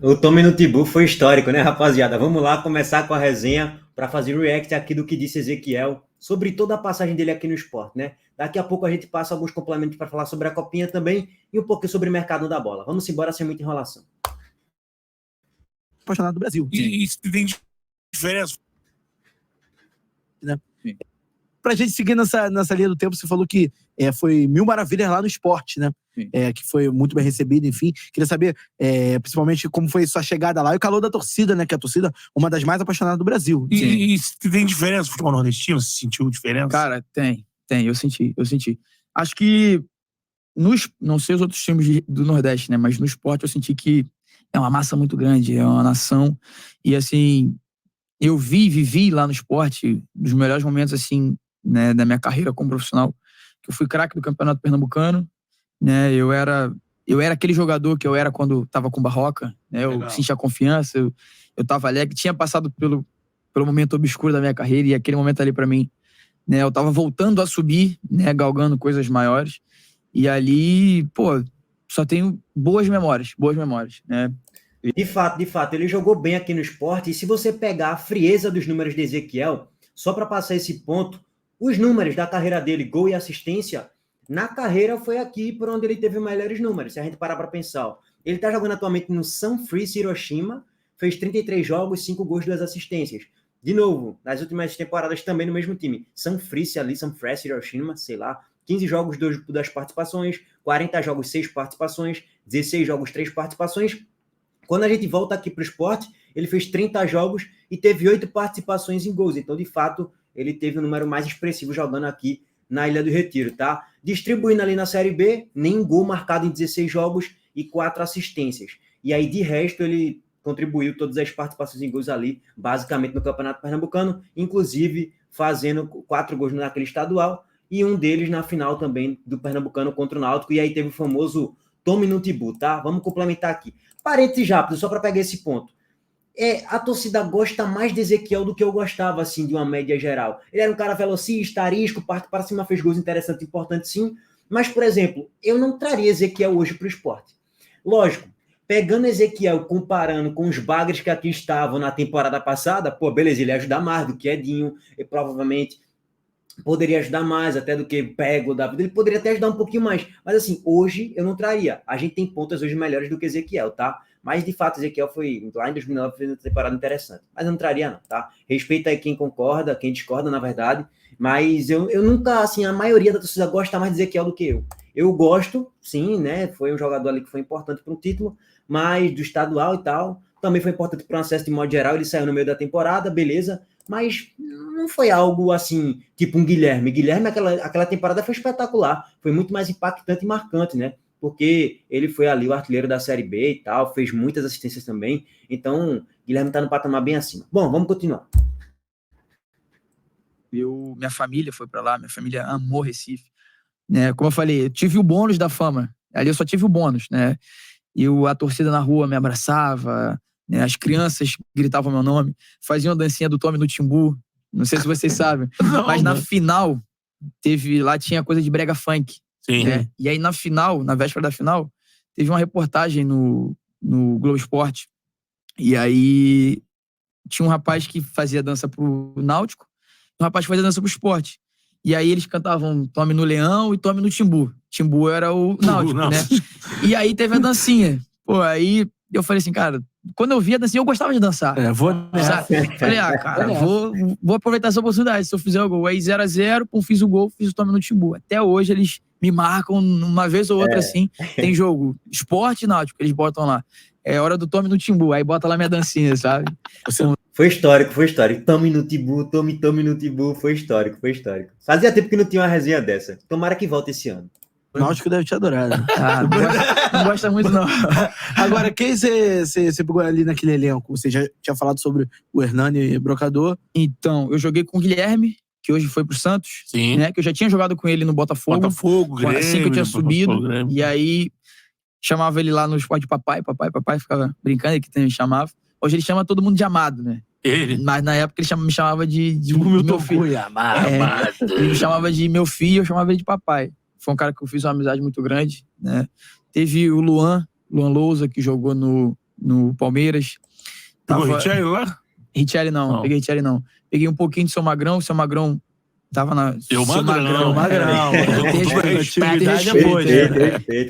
O Tommy no Tibu foi histórico, né, rapaziada? Vamos lá começar com a resenha para fazer react aqui do que disse Ezequiel sobre toda a passagem dele aqui no esporte, né? Daqui a pouco a gente passa alguns complementos para falar sobre a copinha também e um pouquinho sobre o mercado da bola. Vamos embora sem muita enrolação. Apaixonado do Brasil. E tem diferença. Né? Pra gente seguir nessa linha do tempo, você falou que foi mil maravilhas lá no esporte, né? Que foi muito bem recebido, enfim. Queria saber, principalmente, como foi sua chegada lá e o calor da torcida, né? Que a torcida uma das mais apaixonadas do Brasil. E tem diferença no futebol nordestino? Você sentiu diferença? Cara, tem. Eu senti. Acho que, não sei os outros times do Nordeste, né? Mas no esporte eu senti que é uma massa muito grande, é uma nação. E, assim, eu vivi lá no esporte, dos melhores momentos, assim, né, da minha carreira como profissional, que eu fui craque do Campeonato Pernambucano, né? Eu era aquele jogador que eu era quando tava com Barroca, né? Eu sentia confiança, eu tava alegre, tinha passado pelo momento obscuro da minha carreira, e aquele momento ali pra mim, né, eu tava voltando a subir, né, galgando coisas maiores, e ali, pô, só tenho boas memórias, né? De fato, ele jogou bem aqui no esporte, e se você pegar a frieza dos números de Ezequiel, só para passar esse ponto, os números da carreira dele, gol e assistência, na carreira foi aqui por onde ele teve melhores números, se a gente parar para pensar. Ó. Ele está jogando atualmente no Sunfreeze Hiroshima, fez 33 jogos, 5 gols, 2 assistências. De novo, nas últimas temporadas também no mesmo time. Sunfreeze Hiroshima, sei lá, 15 jogos, 2 participações, 40 jogos, 6 participações, 16 jogos, 3 participações. Quando a gente volta aqui para o esporte, ele fez 30 jogos e teve 8 participações em gols. Então, de fato, ele teve um número mais expressivo jogando aqui na Ilha do Retiro, tá? Distribuindo ali na Série B, nem gol marcado em 16 jogos e 4 assistências. E aí, de resto, ele contribuiu todas as participações em gols ali, basicamente no Campeonato Pernambucano, inclusive fazendo 4 gols naquele estadual e um deles na final também do Pernambucano contra o Náutico. E aí teve o famoso Tome no Tibu, tá? Vamos complementar aqui. Parênteses rápido, só para pegar esse ponto. A torcida gosta mais de Ezequiel do que eu gostava, assim, de uma média geral. Ele era um cara velocista, arisco, parte para cima, fez gols interessantes, importantes, sim. Mas, por exemplo, eu não traria Ezequiel hoje para o esporte. Lógico, pegando Ezequiel, comparando com os bagres que aqui estavam na temporada passada, pô, beleza, ele ia ajudar mais do que Edinho, e provavelmente poderia ajudar mais até do que Pego da vida, ele poderia até ajudar um pouquinho mais, mas assim, hoje eu não traria, a gente tem pontas hoje melhores do que Ezequiel, tá? Mas de fato Ezequiel foi, lá em 2009 fez uma temporada interessante, mas eu não traria não, tá? Respeita aí quem concorda, quem discorda na verdade, mas eu nunca, assim, a maioria da torcida gosta mais de Ezequiel do que eu gosto, sim, né, foi um jogador ali que foi importante para um título, mas do estadual e tal, também foi importante para o acesso de modo geral, ele saiu no meio da temporada, beleza, mas não foi algo assim, tipo um Guilherme. Guilherme, aquela temporada foi espetacular, foi muito mais impactante e marcante, né? Porque ele foi ali o artilheiro da Série B e tal, fez muitas assistências também. Então, Guilherme tá no patamar bem acima. Bom, vamos continuar. Minha família foi pra lá, minha família amou Recife. Né? Como eu falei, eu tive o bônus da fama. Ali eu só tive o bônus, né? A torcida na rua me abraçava, né? As crianças gritavam meu nome, faziam a dancinha do Tommy no Timbu. Não sei se vocês sabem. Mas na final, lá tinha coisa de brega funk. Sim. Né? E aí na final, na véspera da final, teve uma reportagem no Globo Esporte. E aí tinha um rapaz que fazia dança pro Náutico, e um rapaz que fazia dança pro Esporte. E aí eles cantavam Tome no Leão e Tome no Timbu. Timbu era o Náutico, né? E aí teve a dancinha. Pô, aí eu falei assim, cara, quando eu via a dancinha, eu gostava de dançar. Vou nessa. Falei, cara, vou aproveitar essa oportunidade. Se eu fizer o gol, aí 0x0, fiz o gol, fiz o Tome no Timbu. Até hoje eles me marcam uma vez ou outra assim. Tem jogo Esporte e Náutico, eles botam lá. É hora do Tome no Timbu, aí bota lá minha dancinha, sabe? Foi histórico. Tome no Tibu, tome no Tibu, foi histórico. Fazia tempo que não tinha uma resenha dessa. Tomara que volte esse ano. O Náutico deve te adorar. Né? Não gosta muito, não. Agora, quem você pegou ali naquele elenco? Você já tinha falado sobre o Hernani Brocador. Então, eu joguei com o Guilherme, que hoje foi pro Santos. Sim. Né? Que eu já tinha jogado com ele no Botafogo. Grêmio. Assim que eu tinha subido. E aí, chamava ele lá no esporte de papai, ficava brincando, ele que também chamava. Hoje ele chama todo mundo de amado, né? Ele? Mas na época ele me chamava de meu filho. Amado. Ele me chamava de meu filho, eu chamava ele de papai. Foi um cara que eu fiz uma amizade muito grande, né? Teve o Luan Lousa, que jogou no no Palmeiras. Pegou Richelli lá? Richelli não, peguei Richelli não. Peguei um pouquinho de Seu Magrão, Seu Magrão tava na... Eu Magrão.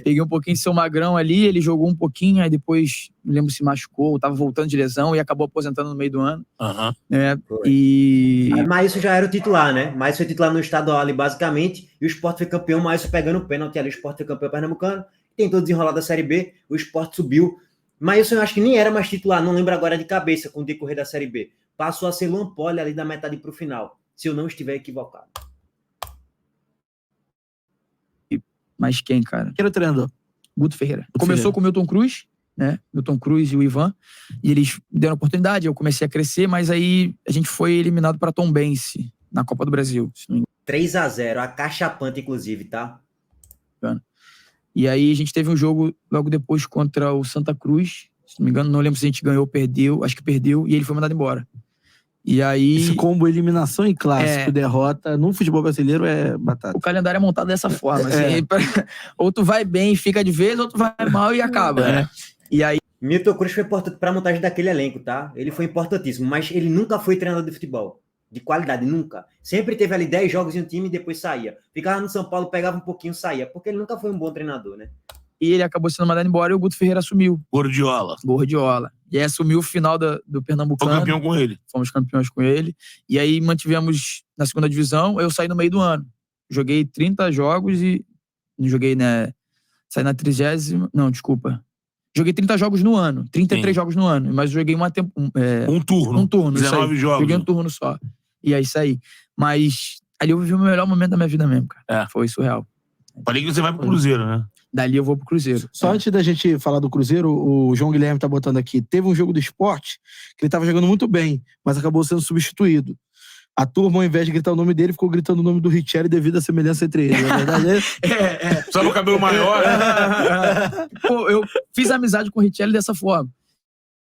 Peguei um pouquinho de Seu Magrão ali, ele jogou um pouquinho, aí depois, não lembro se machucou, tava voltando de lesão e acabou aposentando no meio do ano. Mas isso já era o titular, né? Mas foi titular no estadual ali, basicamente, e o Sport foi campeão, mas foi pegando o pênalti ali, o Sport foi campeão pernambucano, tentou desenrolar da Série B, o Sport subiu, mas eu acho que nem era mais titular, não lembro agora de cabeça, com o decorrer da Série B. Passou a ser Luan Poli ali da metade pro final, se eu não estiver equivocado. Mas quem, cara? Quem era o treinador? Guto Ferreira. Começou com o Milton Cruz, né? Milton Cruz e o Ivan, e eles deram oportunidade, eu comecei a crescer, mas aí a gente foi eliminado para Tombense na Copa do Brasil. 3-0, a cachapante, inclusive, tá? E aí a gente teve um jogo logo depois contra o Santa Cruz, se não me engano, não lembro se a gente ganhou ou perdeu, acho que perdeu, e ele foi mandado embora. E aí... Esse combo eliminação e clássico, derrota, no futebol brasileiro é batata. O calendário é montado dessa forma, assim, ou tu vai bem e fica de vez, ou tu vai mal e acaba, né? E aí... Milton Cruz foi importante para a montagem daquele elenco, tá? Ele foi importantíssimo, mas ele nunca foi treinador de futebol. De qualidade, nunca. Sempre teve ali 10 jogos em um time e depois saía. Ficava no São Paulo, pegava um pouquinho, saía. Porque ele nunca foi um bom treinador, né? E ele acabou sendo mandado embora e o Guto Ferreira assumiu. Gordiola. E aí assumiu o final do Pernambucano. Foi campeão com ele. Fomos campeões com ele. E aí mantivemos na segunda divisão. Eu saí no meio do ano. Joguei 30 jogos e... Não joguei, né? Saí na 30ª... Não, desculpa. Joguei 30 jogos no ano. 33 jogos no ano. Mas joguei um turno. Um turno. 19 jogos. Joguei um turno só. E aí saí. Mas ali eu vivi o melhor momento da minha vida mesmo, cara. Foi surreal. Falei que você vai pro Cruzeiro, né? Dali eu vou pro Cruzeiro. Só antes da gente falar do Cruzeiro, o João Guilherme tá botando aqui. Teve um jogo do Sport que ele tava jogando muito bem, mas acabou sendo substituído. A turma, ao invés de gritar o nome dele, ficou gritando o nome do Richelli devido à semelhança entre eles. Na verdade Só no cabelo maior. Pô, eu fiz amizade com o Richelli dessa forma.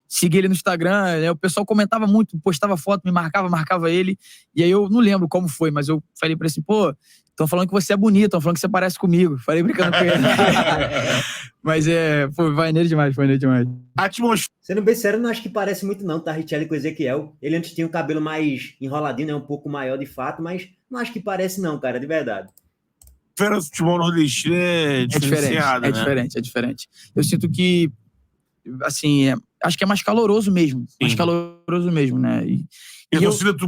Segui ele no Instagram, né? O pessoal comentava muito, postava foto, me marcava ele. E aí eu não lembro como foi, mas eu falei pra ele assim, pô, estão falando que você é bonito, estão falando que você parece comigo. Falei brincando com ele. Mas vai nele demais. Sendo bem sério, não acho que parece muito não, tá? Richelli com o Ezequiel. Ele antes tinha um cabelo mais enroladinho, né? Um pouco maior de fato, mas não acho que parece não, cara, de verdade. O futebol nordestino é diferenciado, né? É diferente. Eu sinto que, assim, acho que é mais caloroso mesmo. Sim. Mais caloroso mesmo, né? E a torcida, de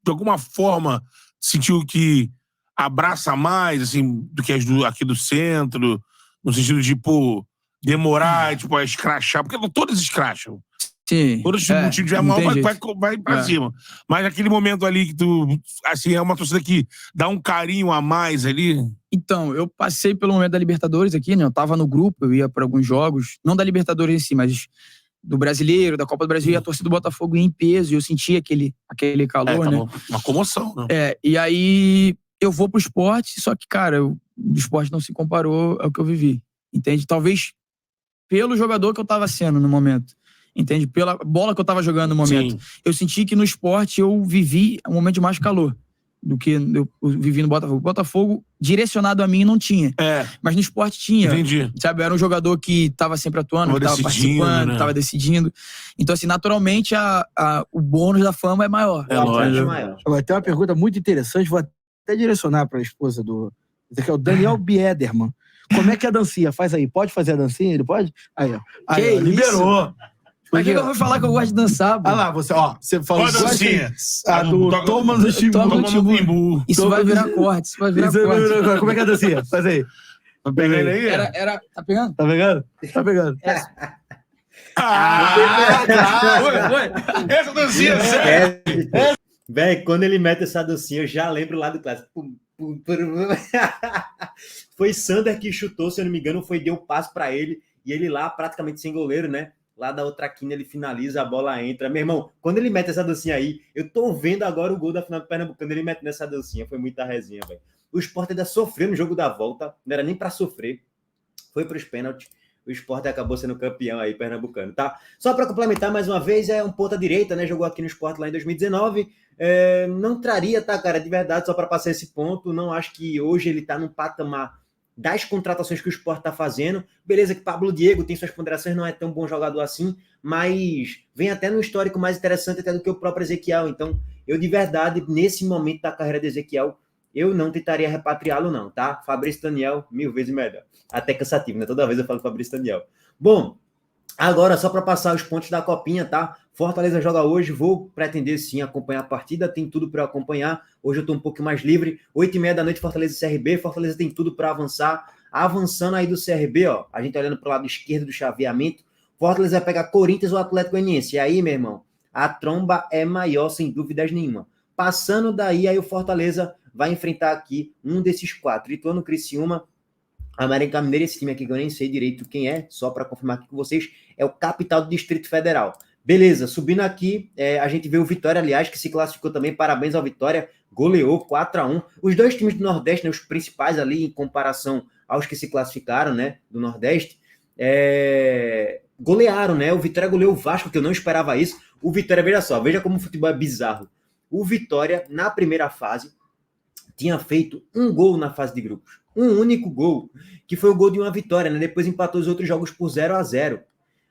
alguma forma, sentiu que abraça mais, assim, do que as aqui do centro, no sentido de, pô, demorar, tipo, a escrachar, porque todos escracham. Sim. Todos os times tiver mal, vai pra cima. Mas naquele momento ali que tu, assim, é uma torcida que dá um carinho a mais ali. Então, eu passei pelo momento da Libertadores aqui, né? Eu tava no grupo, eu ia pra alguns jogos, não da Libertadores em si, mas do Brasileiro, da Copa do Brasil, e a torcida do Botafogo ia em peso, e eu sentia aquele calor, né? Uma comoção, né? E aí eu vou pro Sport, só que, cara, o Sport não se comparou ao que eu vivi, entende? Talvez pelo jogador que eu tava sendo no momento, entende? Pela bola que eu tava jogando no momento. Sim. Eu senti que no Sport eu vivi um momento de mais calor do que eu vivi no Botafogo. O Botafogo, direcionado a mim, não tinha. Mas no Sport tinha. Entendi. Sabe, eu era um jogador que tava sempre atuando, que tava participando, né? Tava decidindo. Então, assim, naturalmente, o bônus da fama é maior. É lógico. Agora, tem uma pergunta muito interessante, vou até direcionar pra esposa do... Esse aqui é o Daniel Biederman. Como é que é a dancinha? Faz aí. Pode fazer a dancinha? Ele pode? Aí, ó. Aí, ó, liberou. Mas que eu vou falar que eu gosto de dançar, pô? Ah lá, você falou... Qual dancinha? A do Toma no Timbu. Isso vai virar corte, Como é que é a dancinha? Faz aí. Tá pegando aí? Tá pegando? Tá pegando? Tá pegando. Essa dancinha, sério. Véi, quando ele mete essa dancinha, eu já lembro lá do clássico. Foi Sander que chutou, se eu não me engano, deu um passo pra ele, e ele lá, praticamente sem goleiro, né? Lá da outra quina ele finaliza, a bola entra. Meu irmão, quando ele mete essa dancinha aí, eu tô vendo agora o gol da final do Pernambucano, ele mete nessa dancinha, foi muita resenha, velho. O Sport ainda sofreu no jogo da volta, não era nem pra sofrer, foi pros pênaltis. O Sport acabou sendo campeão aí, pernambucano, tá? Só para complementar mais uma vez, é um ponta-direita, né? Jogou aqui no Sport lá em 2019. Não traria, tá, cara? De verdade, só para passar esse ponto. Não acho que hoje ele tá num patamar das contratações que o Sport está fazendo. Beleza que Pablo Diego tem suas ponderações, não é tão bom jogador assim, mas vem até no histórico mais interessante até do que o próprio Ezequiel. Então, eu de verdade, nesse momento da carreira de Ezequiel, eu não tentaria repatriá-lo não, tá? Fabrício Daniel, 1000 vezes melhor. Até cansativo, né? Toda vez eu falo Fabrício Daniel. Bom, agora só para passar os pontos da Copinha, tá? Fortaleza joga hoje, vou pretender sim acompanhar a partida, tem tudo para eu acompanhar. Hoje eu tô um pouco mais livre. 8h30 da noite, Fortaleza e CRB. Fortaleza tem tudo para avançar. Avançando aí do CRB, ó, a gente olhando para o lado esquerdo do chaveamento. Fortaleza vai pegar Corinthians ou Atlético Goianiense. E aí, meu irmão, a tromba é maior, sem dúvidas nenhuma. Passando daí, aí o Fortaleza vai enfrentar aqui um desses 4. Ituano, Criciúma, América Mineiro, esse time aqui que eu nem sei direito quem é, só para confirmar aqui com vocês, é o capital do Distrito Federal. Beleza, subindo aqui, a gente vê o Vitória, aliás, que se classificou também, parabéns ao Vitória, goleou 4-1. Os dois times do Nordeste, né, os principais ali, em comparação aos que se classificaram, né, do Nordeste, golearam, né, o Vitória goleou o Vasco, que eu não esperava isso. O Vitória, veja só, veja como o futebol é bizarro. O Vitória, na primeira fase, tinha feito um gol na fase de grupos. Um único gol, que foi o gol de uma vitória, né? Depois empatou os outros jogos por 0-0.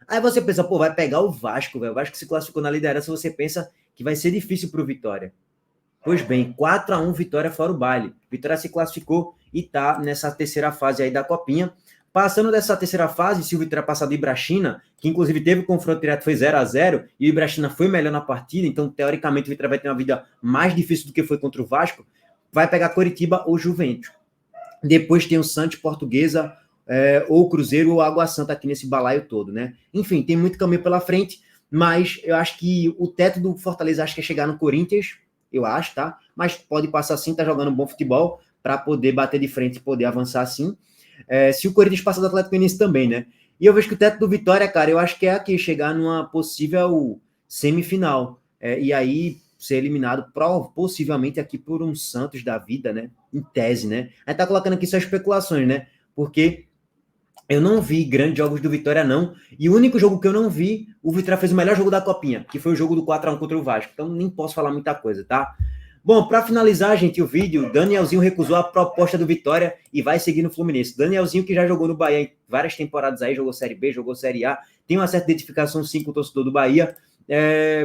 Aí você pensa, pô, vai pegar o Vasco, velho. O Vasco se classificou na liderança, você pensa que vai ser difícil pro Vitória. Pois bem, 4-1 Vitória fora o baile. Vitória se classificou e tá nessa terceira fase aí da Copinha. Passando dessa terceira fase, se o Vitória passar do Ibrachina, que inclusive teve o confronto direto, foi 0-0, e o Ibrachina foi melhor na partida, então teoricamente o Vitória vai ter uma vida mais difícil do que foi contra o Vasco, vai pegar Coritiba ou Juventus. Depois tem o Santos, Portuguesa, ou Cruzeiro ou Água Santa aqui nesse balaio todo, né? Enfim, tem muito caminho pela frente, mas eu acho que o teto do Fortaleza acho que é chegar no Corinthians, eu acho, tá? Mas pode passar assim, tá jogando bom futebol para poder bater de frente e poder avançar assim. Se o Corinthians passar do Atlético Goianiense também, né? E eu vejo que o teto do Vitória, cara, eu acho que é aqui, chegar numa possível semifinal. E aí ser eliminado possivelmente aqui por um Santos da vida, né? Em tese, né? A gente tá colocando aqui só especulações, né? Porque eu não vi grandes jogos do Vitória, não. E o único jogo que eu não vi, o Vitória fez o melhor jogo da Copinha, que foi o jogo do 4-1 contra o Vasco. Então nem posso falar muita coisa, tá? Bom, para finalizar, gente, o vídeo, Danielzinho recusou a proposta do Vitória e vai seguir no Fluminense. Danielzinho, que já jogou no Bahia em várias temporadas aí, jogou Série B, jogou Série A, tem uma certa identificação, sim, com o torcedor do Bahia,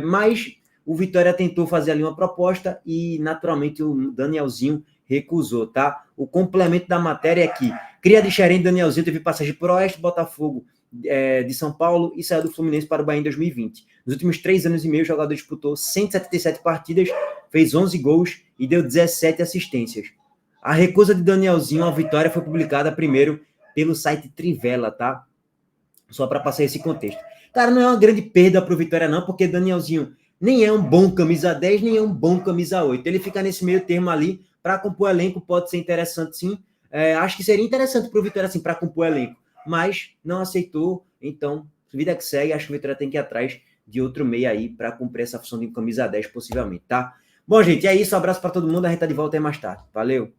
mas o Vitória tentou fazer ali uma proposta e, naturalmente, o Danielzinho recusou, tá? O complemento da matéria é que cria de Xerém, Danielzinho teve passagem por Oeste, Botafogo, de São Paulo e saiu do Fluminense para o Bahia em 2020. Nos últimos 3 anos e meio, o jogador disputou 177 partidas, fez 11 gols e deu 17 assistências. A recusa de Danielzinho à Vitória foi publicada primeiro pelo site Trivela, tá? Só para passar esse contexto. Cara, não é uma grande perda para o Vitória não, porque Danielzinho nem é um bom camisa 10, nem é um bom camisa 8. Ele fica nesse meio termo ali, para compor elenco pode ser interessante sim. Acho que seria interessante para o Vitória assim, para compor elenco, mas não aceitou, então vida que segue, acho que o Vitória tem que ir atrás de outro meio aí para cumprir essa função de camisa 10 possivelmente, tá? Bom, gente, é isso, um abraço para todo mundo, a gente tá de volta aí mais tarde. Valeu!